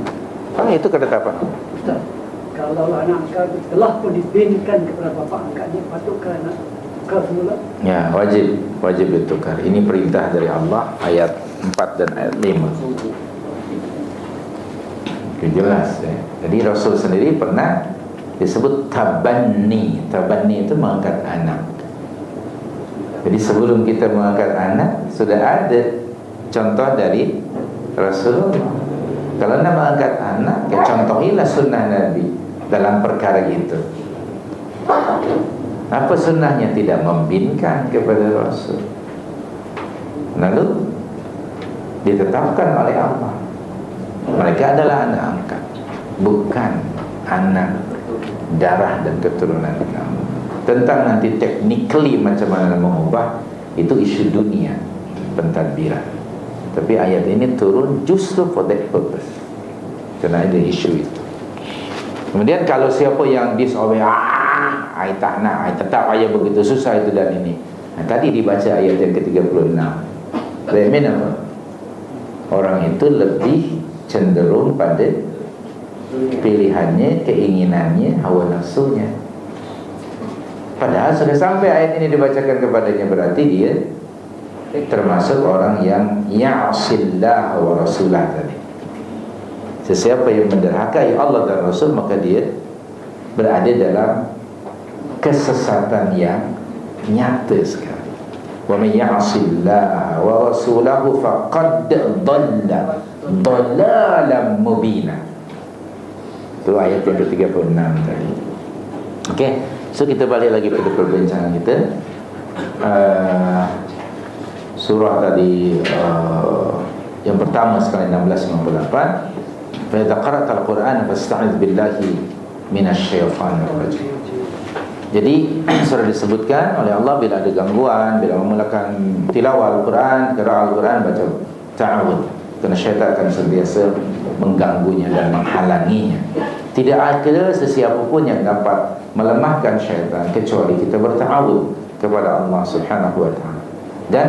Itu ketetapan. Ustaz, kalau anak angkat telah pun dibinkan kepada bapa angkatnya, patutkah anak tukar semula? Ya, wajib ditukar. Ini perintah dari Allah, ayat 4 dan ayat 5. Itu jelas ya. Jadi Rasul sendiri pernah disebut tabanni. Tabanni itu mengangkat anak. Jadi sebelum kita mengangkat anak, sudah ada contoh dari Rasulullah. Kalau nak mengangkat anak, ya contohilah sunnah Nabi dalam perkara itu. Apa sunnahnya? Tidak membinkan kepada Rasul. Lalu ditetapkan oleh Allah, mereka adalah anak angkat. bukan anak darah dan keturunan kamu. Tentang nanti technically macam mana mengubah, itu isu dunia pentadbiran. Tapi ayat ini turun justru for that purpose, kerana ada isu itu. Kemudian kalau siapa yang disobey, I tak nak, I tetap ayat begitu susah itu dan ini. Tadi dibaca ayat yang ke-36. That mean apa? Orang itu lebih cenderung pada pilihannya, keinginannya, hawa nafsunya. Padahal sudah sampai ayat ini dibacakan kepadanya, berarti dia termasuk orang yang ya'sillah wa rasulah tadi. Sesiapa yang menderhakai Allah dan Rasul, maka dia berada dalam kesesatan yang nyata sekali. Wa may ya'sillah wa rasulahu faqad dhalla dhalalan mubina. Itu ayat yang ke-36 tadi. Okey, so kita balik lagi pada perbincangan kita. Surah tadi yang pertama sekali 1658. Fa idza qara'ta al-Qur'an fasta'iz billahi minasyaitonir rajim. Jadi sudah disebutkan oleh Allah, bila ada gangguan, bila memulakan tilawah Al-Quran, qiraat Al-Quran, baca ta'awud, kerana syaitan akan sentiasa mengganggunya dan menghalanginya. Tidak ada sesiapa pun yang dapat melemahkan syaitan kecuali kita berta'awud kepada Allah Subhanahu wa ta'ala dan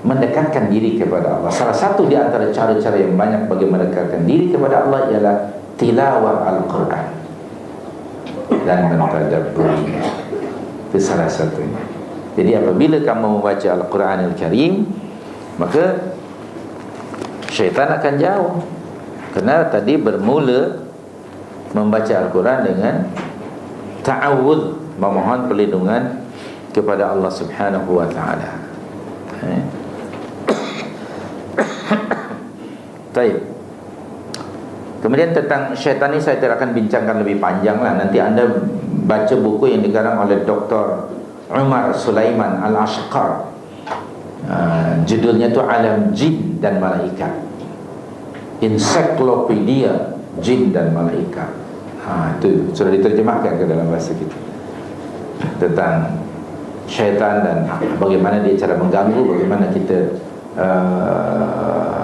mendekatkan diri kepada Allah. Salah satu di antara cara-cara yang banyak bagi mendekatkan diri kepada Allah ialah tilawah Al-Quran dan mentadabburinya. Itu salah satunya. Jadi apabila kamu membaca Al-Quran Al-Karim, maka syaitan akan jauh. Kerana tadi bermula membaca Al-Quran dengan ta'awud, memohon perlindungan kepada Allah Subhanahu wa ta'ala. Baik. Kemudian tentang syaitan ni saya tidak akan bincangkan lebih panjang lah. Nanti anda baca buku yang dikarang oleh Dr. Umar Sulaiman Al-Ashqar. Judulnya tu Alam Jin dan Malaikat, Ensiklopedia Jin dan Malaikat. Itu sudah diterjemahkan ke dalam bahasa kita, tentang syaitan dan bagaimana dia cara mengganggu, bagaimana kita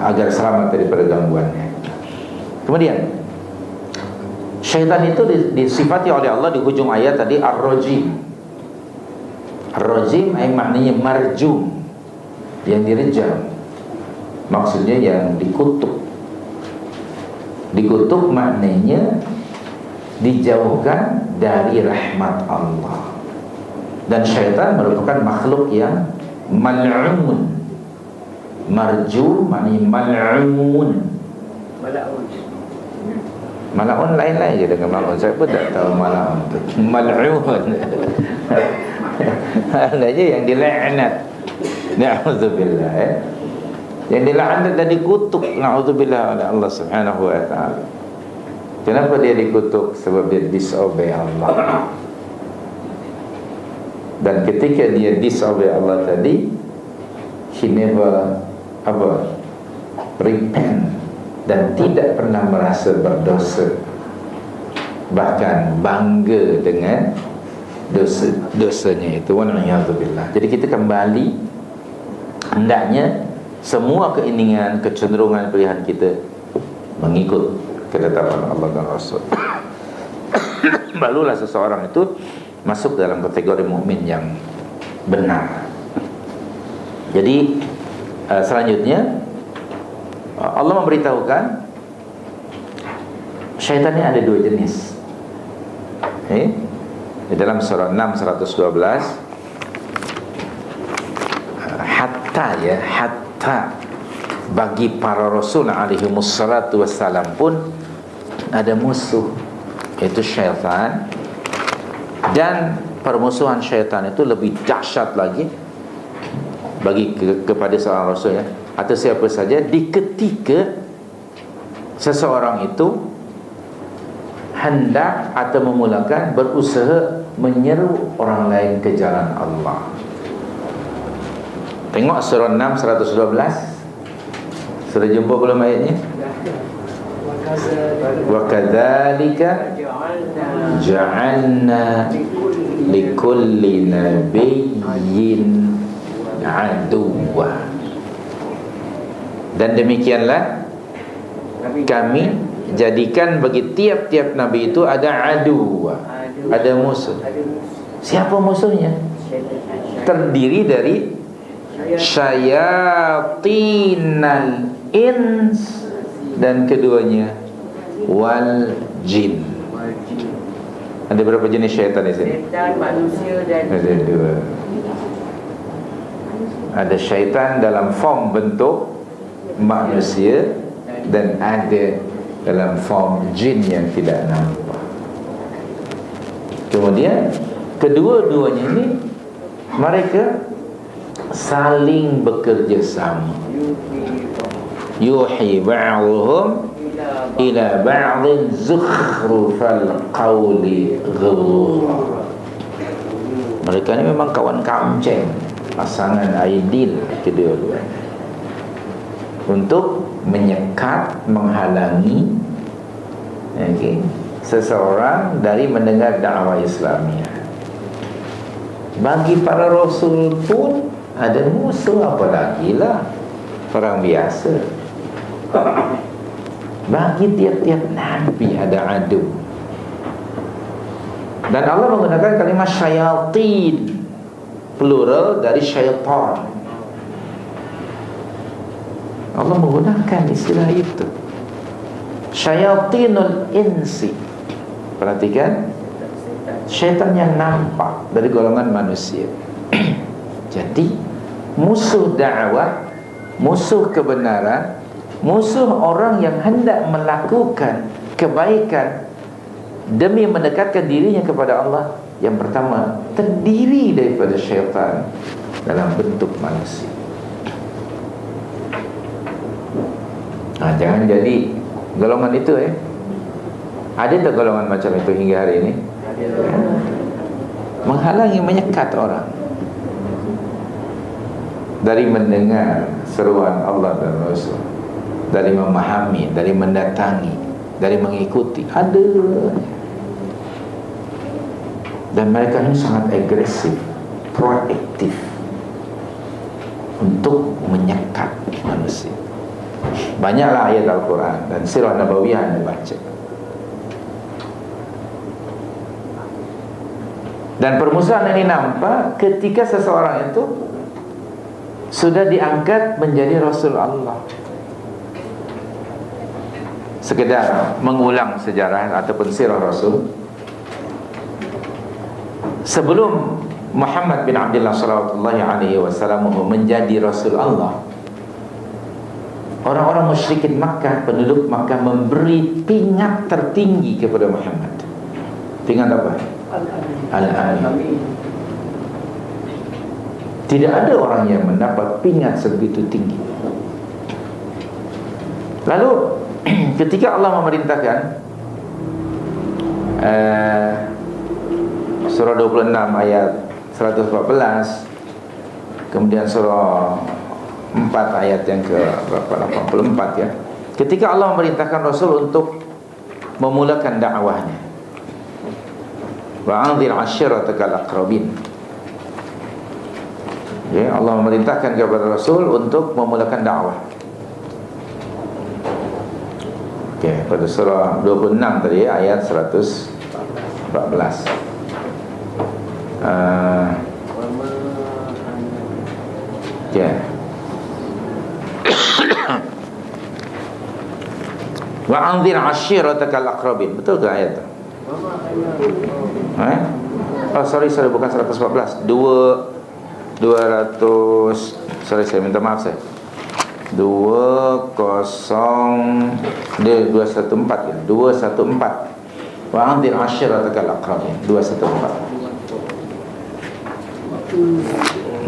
agar selamat daripada gangguannya. Kemudian syaitan itu disifati oleh Allah di hujung ayat tadi ar-rajim. Ar-rajim maknanya marjum, yang direjam, maksudnya yang dikutuk. Dikutuk maknanya dijauhkan dari rahmat Allah. Dan syaitan merupakan makhluk yang mal'un. Marjum maknanya mal'un. Mal'un lain-lain je dengan mal'un. Saya pun tak tahu mal'un tu. Mal'un maknanya yang dilaknat. Na'udzubillah. Yang dilaknat dan dikutuk, na'udzubillah, oleh Allah Subhanahu wa ta'ala. Kenapa dia dikutuk? Sebab dia disobey Allah. Dan ketika dia disobey Allah tadi, he never repent, dan tidak pernah merasa berdosa, bahkan bangga dengan dosanya itu. Wal'iyadzubillah. Jadi kita kembali, hendaknya semua keinginan, kecenderungan, pilihan kita mengikut ketetapan Allah dan Rasul. Barulah seseorang itu masuk dalam kategori mukmin yang benar. Jadi selanjutnya Allah memberitahukan syaitan ini ada dua jenis. Di dalam surah 6 112, hatta bagi para rasul alaihimus salatu wassalam pun ada musuh, yaitu syaitan. Dan permusuhan syaitan itu lebih dahsyat lagi bagi kepada seorang rasul, ya, atau siapa saja, di ketika seseorang itu hendak atau memulakan berusaha menyeru orang lain ke jalan Allah. Tengok surah 6 112. Sudah jumpa belum ayatnya? Wa kadzalika ja'alna likulli nabiyyin aduwwa. Dan demikianlah kami jadikan bagi tiap-tiap nabi itu ada aduwwa, ada musuh. Siapa musuhnya? Terdiri dari syayatinal ins dan keduanya wal jin. Ada berapa jenis syaitan di sini? Syaitan, manusia dan Ada dua. Ada syaitan dalam form bentuk manusia dan ada dalam form jin yang tidak nampak. Kemudian kedua-duanya ini mereka saling bekerja sama. Yuhi ba'dhum ila ba'dhin zukhrufal qawli ghurura. Mereka ni memang kawan kamceng, pasangan ideal kedua-duanya, untuk menyekat, menghalangi seseorang dari mendengar dakwah Islamiah. Bagi para rasul pun ada musuh, apalagi lah orang biasa. Bagi tiap-tiap nabi ada adu. Dan Allah menggunakan kalimat syayatin, plural dari syaitan. Allah menggunakan istilah itu, syayatinul insi. Perhatikan, syaitan yang nampak dari golongan manusia. Jadi musuh dakwah, musuh kebenaran, musuh orang yang hendak melakukan kebaikan demi mendekatkan dirinya kepada Allah, yang pertama terdiri daripada syaitan dalam bentuk manusia. Jangan jadi golongan itu. Ada tak golongan macam itu hingga hari ini? Menghalangi, menyekat orang dari mendengar seruan Allah dan Rasul, dari memahami, dari mendatangi, dari mengikuti. Ada. Dan mereka ini sangat agresif, proaktif untuk menyekat manusia. Banyaklah ayat Al-Quran dan sirah Nabawiyah yang dibaca. Dan permusuhan ini nampak ketika seseorang itu sudah diangkat menjadi Rasul Allah. Sekedar mengulang sejarah ataupun sirah Rasul. Sebelum Muhammad bin Abdullah sallallahu alaihi wasallam menjadi Rasul Allah, orang-orang musyrikin Makkah, penduduk Makkah memberi pingat tertinggi kepada Muhammad. Pingat apa? Al-Amin. Tidak ada orang yang mendapat pingat sebegitu tinggi. Lalu ketika Allah memerintahkan surah 26 ayat 114, kemudian surah 4 ayat yang ke 84 ya. Ketika Allah memerintahkan Rasul untuk memulakan dakwahnya, wa anzir ashiratakal aqrabin. Ya, Allah memerintahkan kepada Rasul untuk memulakan dakwah. Okey, pada surah 26 tadi ayat 114. Ya. Wa anzir ashiratakal aqrabin. Betul ke ayat itu? Oh sorry, bukan 114. 200. Sorry, saya minta maaf saya. 214 ya. 214. Wa anzir ashiratakal aqrabin. 214.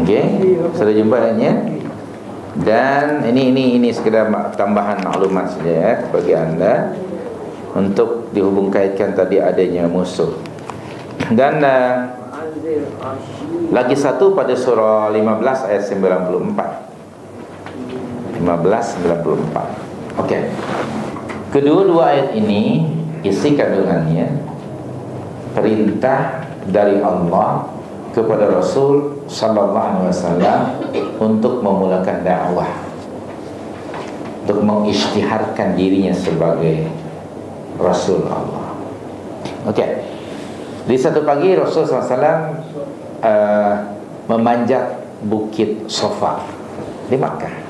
Okey, sudah jumpa ayatnya. Dan ini sekedar tambahan maklumat saja ya bagi anda untuk dihubung kaitkan tadi adanya musuh. Dan lagi satu pada surah 15 ayat 94. 15:94. Okey. Kedua-dua ayat ini isi kandungannya perintah dari Allah kepada Rasul sallallahu alaihi wasallam untuk memulakan dakwah, untuk mengisytiharkan dirinya sebagai Rasul Allah. Okey. Di satu pagi Rasul SAW memanjat bukit Safa di Makkah.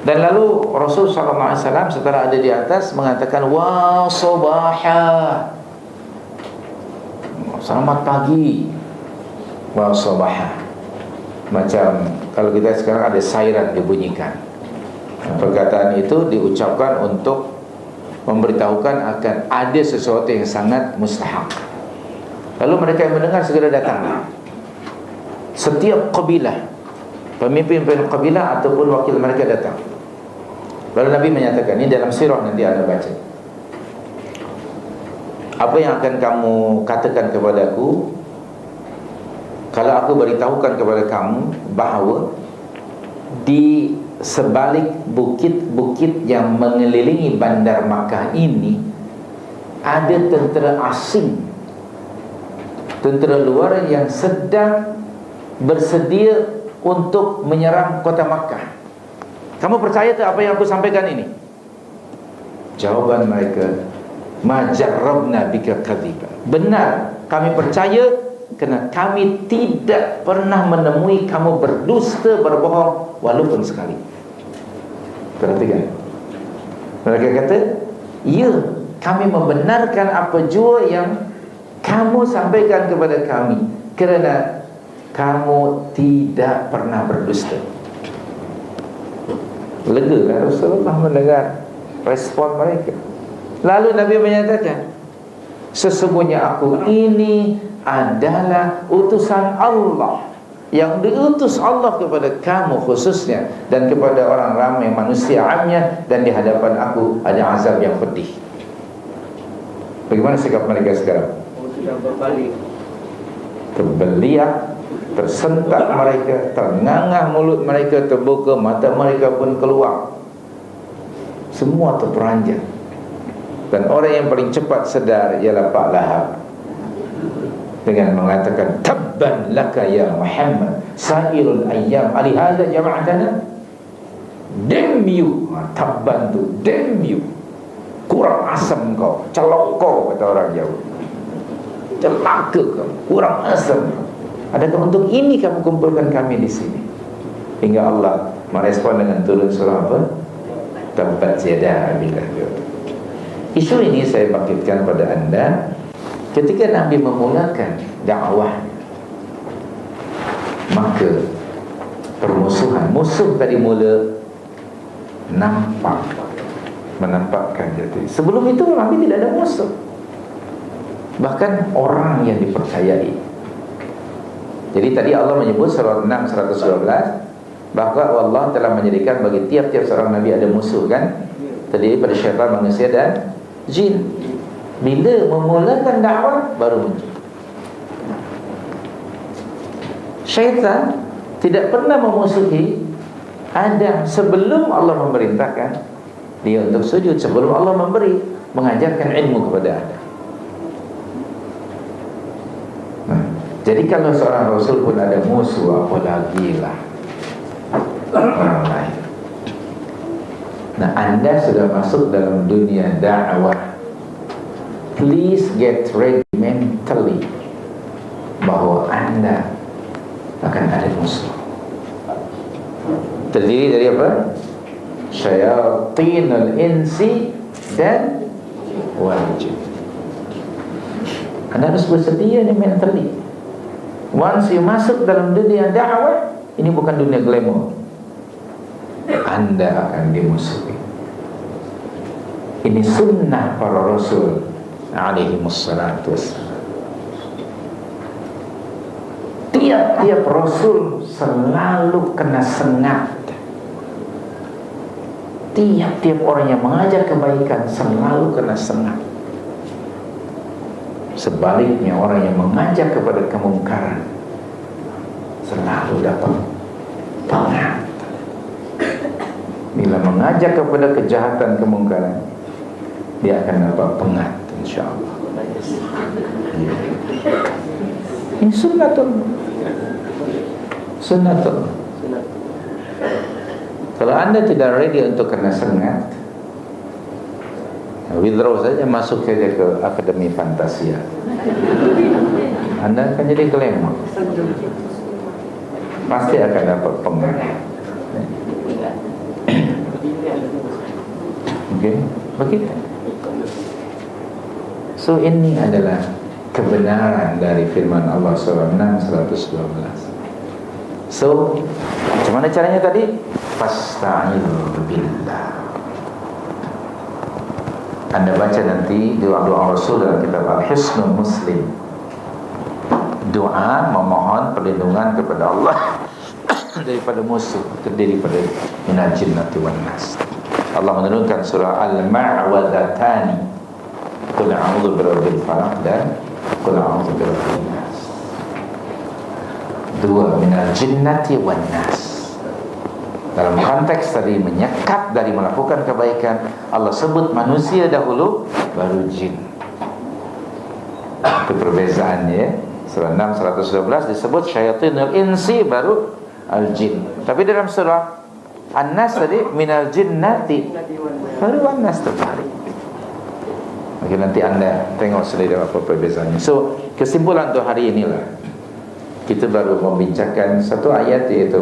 Dan lalu Rasul SAW setelah ada di atas mengatakan, "Wa sabaha." Selamat pagi. Wa sabaha. Macam kalau kita sekarang ada siren dibunyikan. Perkataan itu diucapkan untuk memberitahukan akan ada sesuatu yang sangat mustahak. Lalu mereka yang mendengar segera datang. Setiap kabilah, pemimpin-pemimpin kabilah ataupun wakil mereka datang. Lalu Nabi menyatakan, ini dalam sirah nanti Anda baca, apa yang akan kamu katakan kepadaku kalau aku beritahukan kepada kamu bahawa di sebalik bukit-bukit yang mengelilingi bandar Makkah ini ada tentera asing, tentera luar yang sedang bersedia untuk menyerang kota Makkah. Kamu percaya tak apa yang aku sampaikan ini? Jawaban mereka, ma jarrabna bika kadhiba. Benar, kami percaya kerana kami tidak pernah menemui kamu berdusta, berbohong walaupun sekali. Perhatikan, mereka kata, ya, kami membenarkan apa jua yang kamu sampaikan kepada kami, kerana kamu tidak pernah berdusta. Lega kan Rasulullah mendengar respon mereka. Lalu Nabi menyatakan, sesungguhnya aku ini adalah utusan Allah yang diutus Allah kepada kamu khususnya dan kepada orang ramai manusia amnya, dan di hadapan aku ada azab yang pedih. Bagaimana sikap mereka sekarang? Sudah berbalik. Terbeliak, tersentak mereka, terngangah mulut mereka terbuka, mata mereka pun keluar, semua terperanjat. Dan orang yang paling cepat sedar ialah Pak Lahab dengan mengatakan, tabban laka ya Muhammad sairul ayyam alihada jama'atana. Damn you. Tabban tu damn you, kurang asam kau, celoko kata orang Jawa, celaka kau, kurang asam. Adakah untuk ini kamu kumpulkan kami di sini? Hingga Allah merespon dengan turun surah apa? Tabbat yada Abi Lahab. Isu ini saya bangkitkan pada anda ketika Nabi memulakan dakwah, maka permusuhan, musuh tadi mula menampakkan jati. Sebelum itu Nabi tidak ada musuh, bahkan orang yang dipercayai. Jadi tadi Allah menyebut surah 6 112 bahwa Allah telah menjadikan bagi tiap-tiap seorang Nabi ada musuh, kan? Terdiri pada syaitan, manusia dan jin. Bila memulakan dakwah baru muncul. Syaitan tidak pernah memusuhi Adam sebelum Allah memerintahkan dia untuk sujud, sebelum Allah mengajarkan ilmu kepada Adam. Jadi kalau seorang Rasul pun ada musuh, apalagi lah orang lain. Nah, anda sudah masuk dalam dunia dakwah, please get ready mentally bahawa anda akan ada musuh. Terdiri dari apa? Syayatinul insi dan wal jin. Anda harus bersedia ni mentally. Once you masuk dalam dunia dakwah, ini bukan dunia glamour, anda akan dimusuhi. Ini sunnah para Rasul alaihi wassalatu wassalam. Tiap-tiap Rasul selalu kena sengat. Tiap-tiap orang yang mengajar kebaikan selalu kena sengat. Sebaliknya orang yang mengajak kepada kemungkaran selalu dapat pengat. Ini bila mengajak kepada kejahatan, kemungkaran, dia akan dapat pengat, insya-Allah. Ini sunnatul. Kalau anda tidak ready untuk kena sengat, withdraw saja, masuk saja ke Akademi Fantasia. Anda akan jadi kelemah, pasti akan dapat pengat. Okey, begitu. So ini adalah kebenaran dari firman Allah surah 6 112. So macam mana caranya tadi? Fasta'idzu billah. Anda baca nanti doa-doa Rasul dalam kitab Al-Hisnul Muslim. Doa memohon perlindungan kepada Allah daripada musuh, terdiri pada minal jinnati wan nas. Allah menurunkan surah Al-Ma'wadhatani, Qul a'udzu birabbil falaq dan Qul a'udzu birabbin nas. Dua, minal jinnati wan nas. Dalam konteks tadi menyekat dari melakukan kebaikan, Allah sebut manusia dahulu, baru jin. Itu perbezaannya. Surah 6 112 disebut syayatinul insi, baru al-jin. Tapi dalam surah An-Nas tadi minal jinnati, baru an-nas terbalik. Oke, nanti anda tengok sendiri apa perbezaannya. So kesimpulan untuk hari inilah, kita baru membincangkan satu ayat, yaitu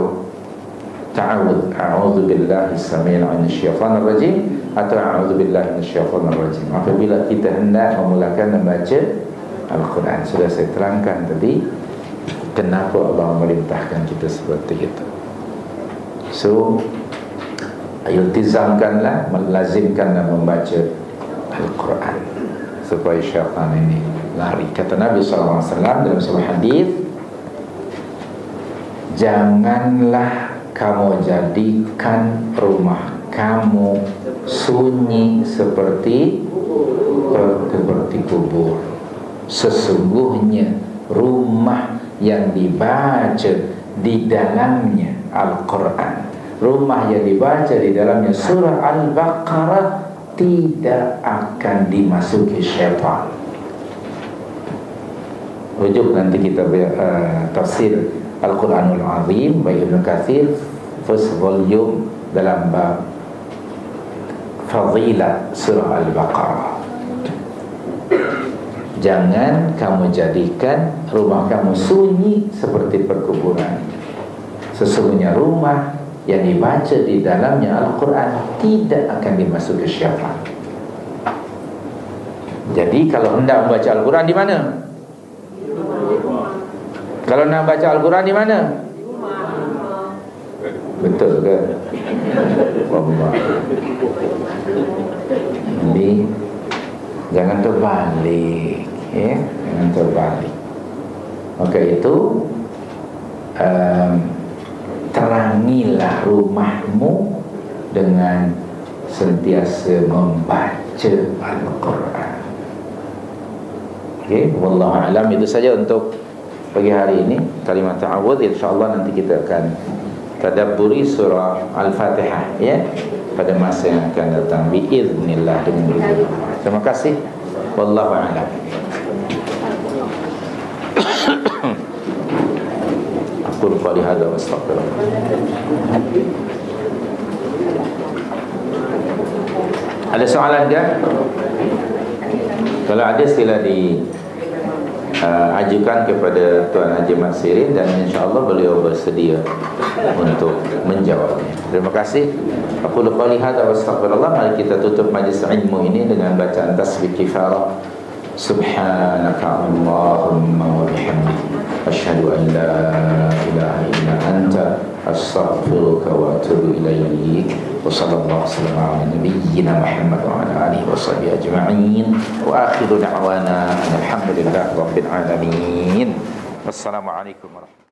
ta'awudz, a'udzu billahi samil 'anil syaitanir rajim, atau a'udzu billahi minasyaitonir rajim. Apabila kita hendak memulakan membaca Al-Quran, sudah saya terangkan tadi kenapa Allah memerintahkan kita seperti itu. So iltizamkanlah, melazimkanlah membaca Al-Quran supaya syaitan ini lari. Kata Nabi SAW dalam sebuah hadis, janganlah kamu jadikan rumah kamu sunyi seperti kubur. Sesungguhnya rumah yang dibaca di dalamnya Al-Quran, rumah yang dibaca di dalamnya surah Al-Baqarah, tidak akan dimasuki syaitan. Rujuk nanti kita tafsir Al-Quranul Azim by Ibn Kathir, first volume, dalam bab Fadilah surah Al-Baqarah. Jangan kamu jadikan rumah kamu sunyi seperti perkuburan. Sesungguhnya rumah yang dibaca di dalamnya Al-Quran tidak akan dimasuki syaitan. Jadi kalau hendak membaca Al-Quran di mana? Kalau nak baca Al-Quran di mana? Betul ke? Allah. Jadi jangan terbalik, ya? Jangan terbalik. Maka itu terangilah rumahmu dengan sentiasa membaca Al-Quran. Okey, wallahu a'lam. Itu saja untuk pagi hari ini kalimat ta'awudz. InsyaAllah nanti kita akan tadabburi surah Al-Fatihah, ya, pada masa yang akan datang biiznillah dengan izin. Terima kasih. Wallahu a'lam. Aku qali hadza wa astaghfirullah. Ada soalan ke? Kalau ada sila ajukan kepada Tuan Haji Mat Sirin, dan insya-Allah beliau bersedia untuk menjawabnya. Terima kasih. Aku qali hadza wa astaghfirullah. Mari kita tutup majlis ilmu ini dengan bacaan tasbih kifarah. Subhanaka Allahumma wa bihamdika asyhadu an la ilaha illa anta astaghfiruka wa atubu ilaik. Wa sallallahu ala nabiyyina Muhammad wa ala alihi wa sahbihi ajma'in. Wa akhiru da'wana alhamdulillahi rabbil alamin. Wassalamu alaikum warahmatullahi wabarakatuh.